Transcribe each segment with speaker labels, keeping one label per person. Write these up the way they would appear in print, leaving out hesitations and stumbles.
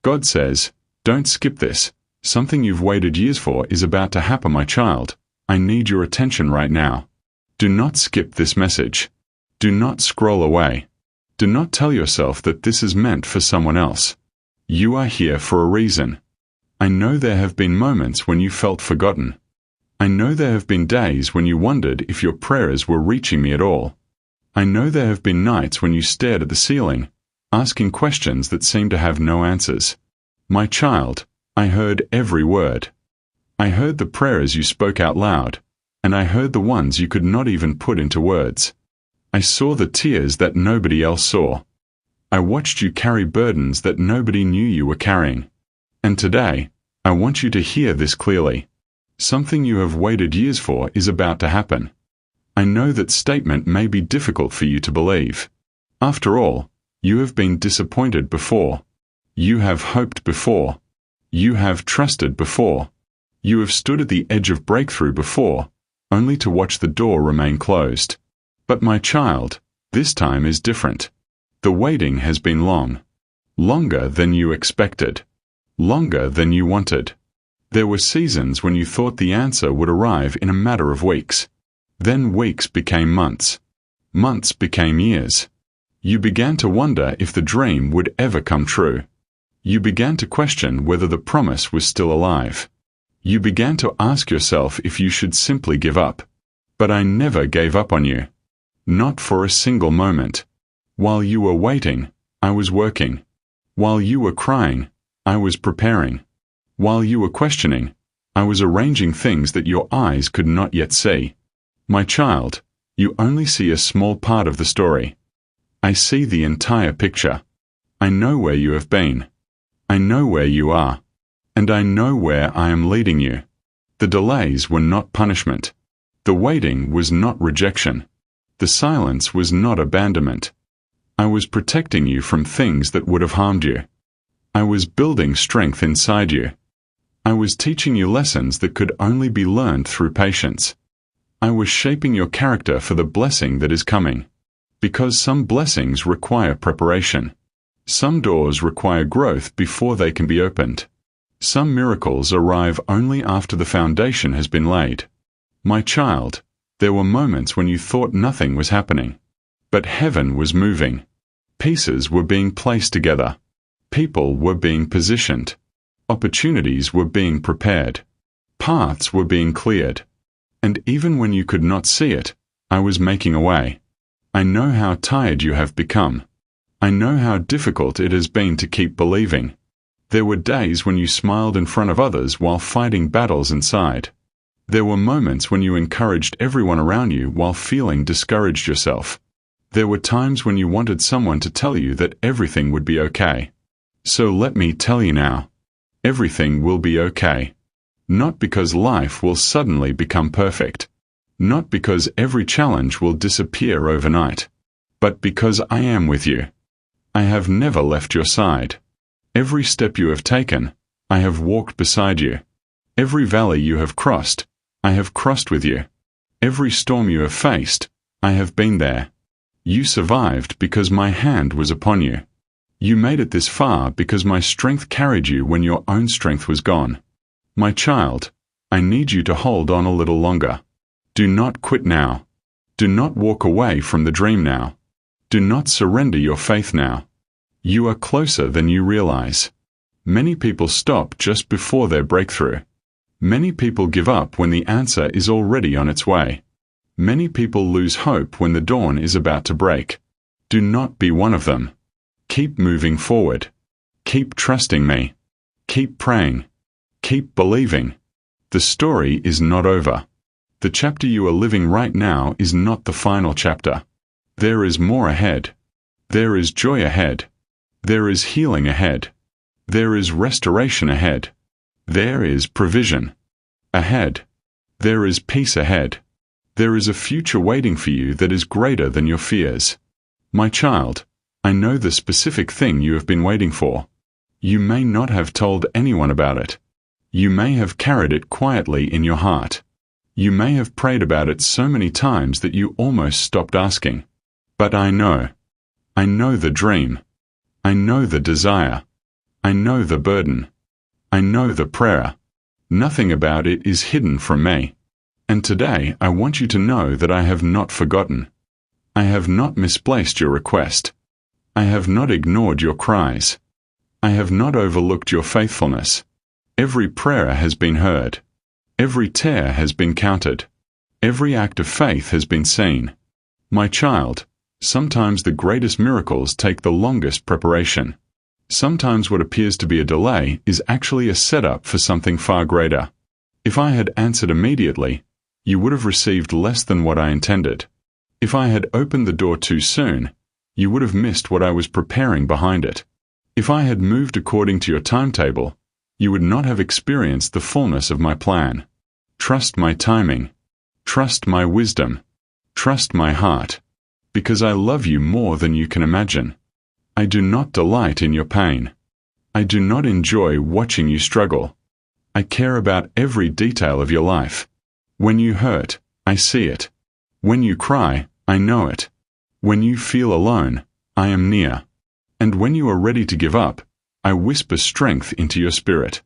Speaker 1: God says, "Don't skip this. Something you've waited years for is about to happen, my child. I need your attention right now. Do not skip this message. Do not scroll away. Do not tell yourself that this is meant for someone else. You are here for a reason. I know there have been moments when you felt forgotten. I know there have been days when you wondered if your prayers were reaching me at all. I know there have been nights when you stared at the ceiling, asking questions that seemed to have no answers. My child, I heard every word. I heard the prayers you spoke out loud, and I heard the ones you could not even put into words. I saw the tears that nobody else saw. I watched you carry burdens that nobody knew you were carrying. And today, I want you to hear this clearly. Something you have waited years for is about to happen. I know that statement may be difficult for you to believe. After all, you have been disappointed before. You have hoped before. You have trusted before. You have stood at the edge of breakthrough before, only to watch the door remain closed. But my child, this time is different. The waiting has been long. Longer than you expected. Longer than you wanted. There were seasons when you thought the answer would arrive in a matter of weeks. Then weeks became months. Months became years. You began to wonder if the dream would ever come true. You began to question whether the promise was still alive. You began to ask yourself if you should simply give up. But I never gave up on you. Not for a single moment. While you were waiting, I was working. While you were crying, I was preparing. While you were questioning, I was arranging things that your eyes could not yet see. My child, you only see a small part of the story. I see the entire picture. I know where you have been. I know where you are. And I know where I am leading you. The delays were not punishment. The waiting was not rejection. The silence was not abandonment. I was protecting you from things that would have harmed you. I was building strength inside you. I was teaching you lessons that could only be learned through patience. I was shaping your character for the blessing that is coming. Because some blessings require preparation. Some doors require growth before they can be opened. Some miracles arrive only after the foundation has been laid. My child, there were moments when you thought nothing was happening. But heaven was moving. Pieces were being placed together. People were being positioned. Opportunities were being prepared. Paths were being cleared. And even when you could not see it, I was making a way. I know how tired you have become. I know how difficult it has been to keep believing. There were days when you smiled in front of others while fighting battles inside. There were moments when you encouraged everyone around you while feeling discouraged yourself. There were times when you wanted someone to tell you that everything would be okay. So let me tell you now. Everything will be okay. Not because life will suddenly become perfect. Not because every challenge will disappear overnight. But because I am with you. I have never left your side. Every step you have taken, I have walked beside you. Every valley you have crossed, I have crossed with you. Every storm you have faced, I have been there. You survived because my hand was upon you. You made it this far because my strength carried you when your own strength was gone. My child, I need you to hold on a little longer. Do not quit now. Do not walk away from the dream now. Do not surrender your faith now. You are closer than you realize. Many people stop just before their breakthrough. Many people give up when the answer is already on its way. Many people lose hope when the dawn is about to break. Do not be one of them. Keep moving forward. Keep trusting me. Keep praying. Keep believing. The story is not over. The chapter you are living right now is not the final chapter. There is more ahead. There is joy ahead. There is healing ahead. There is restoration ahead. There is provision ahead. There is peace ahead. There is a future waiting for you that is greater than your fears. My child, I know the specific thing you have been waiting for. You may not have told anyone about it. You may have carried it quietly in your heart. You may have prayed about it so many times that you almost stopped asking. But I know. I know the dream. I know the desire. I know the burden. I know the prayer. Nothing about it is hidden from me. And today I want you to know that I have not forgotten. I have not misplaced your request. I have not ignored your cries. I have not overlooked your faithfulness. Every prayer has been heard. Every tear has been counted. Every act of faith has been seen. My child, sometimes the greatest miracles take the longest preparation. Sometimes what appears to be a delay is actually a setup for something far greater. If I had answered immediately, you would have received less than what I intended. If I had opened the door too soon, you would have missed what I was preparing behind it. If I had moved according to your timetable, you would not have experienced the fullness of my plan. Trust my timing. Trust my wisdom. Trust my heart. Because I love you more than you can imagine. I do not delight in your pain. I do not enjoy watching you struggle. I care about every detail of your life. When you hurt, I see it. When you cry, I know it. When you feel alone, I am near. And when you are ready to give up, I whisper strength into your spirit.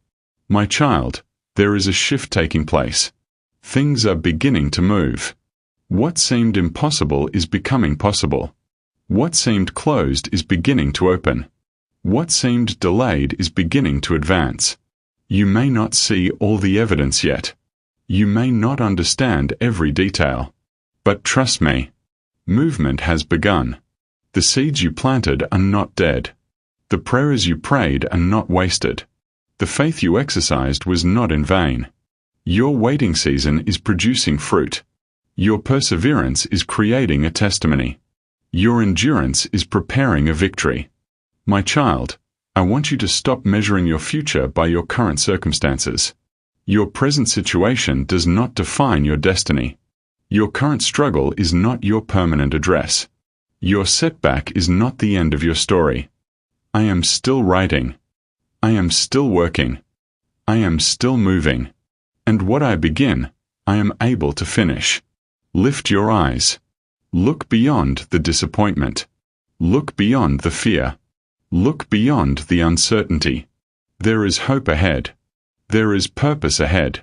Speaker 1: My child, there is a shift taking place. Things are beginning to move. What seemed impossible is becoming possible. What seemed closed is beginning to open. What seemed delayed is beginning to advance. You may not see all the evidence yet. You may not understand every detail. But trust me, movement has begun. The seeds you planted are not dead. The prayers you prayed are not wasted. The faith you exercised was not in vain. Your waiting season is producing fruit. Your perseverance is creating a testimony. Your endurance is preparing a victory. My child, I want you to stop measuring your future by your current circumstances. Your present situation does not define your destiny. Your current struggle is not your permanent address. Your setback is not the end of your story. I am still writing. I am still working. I am still moving. And what I begin, I am able to finish. Lift your eyes. Look beyond the disappointment. Look beyond the fear. Look beyond the uncertainty. There is hope ahead. There is purpose ahead.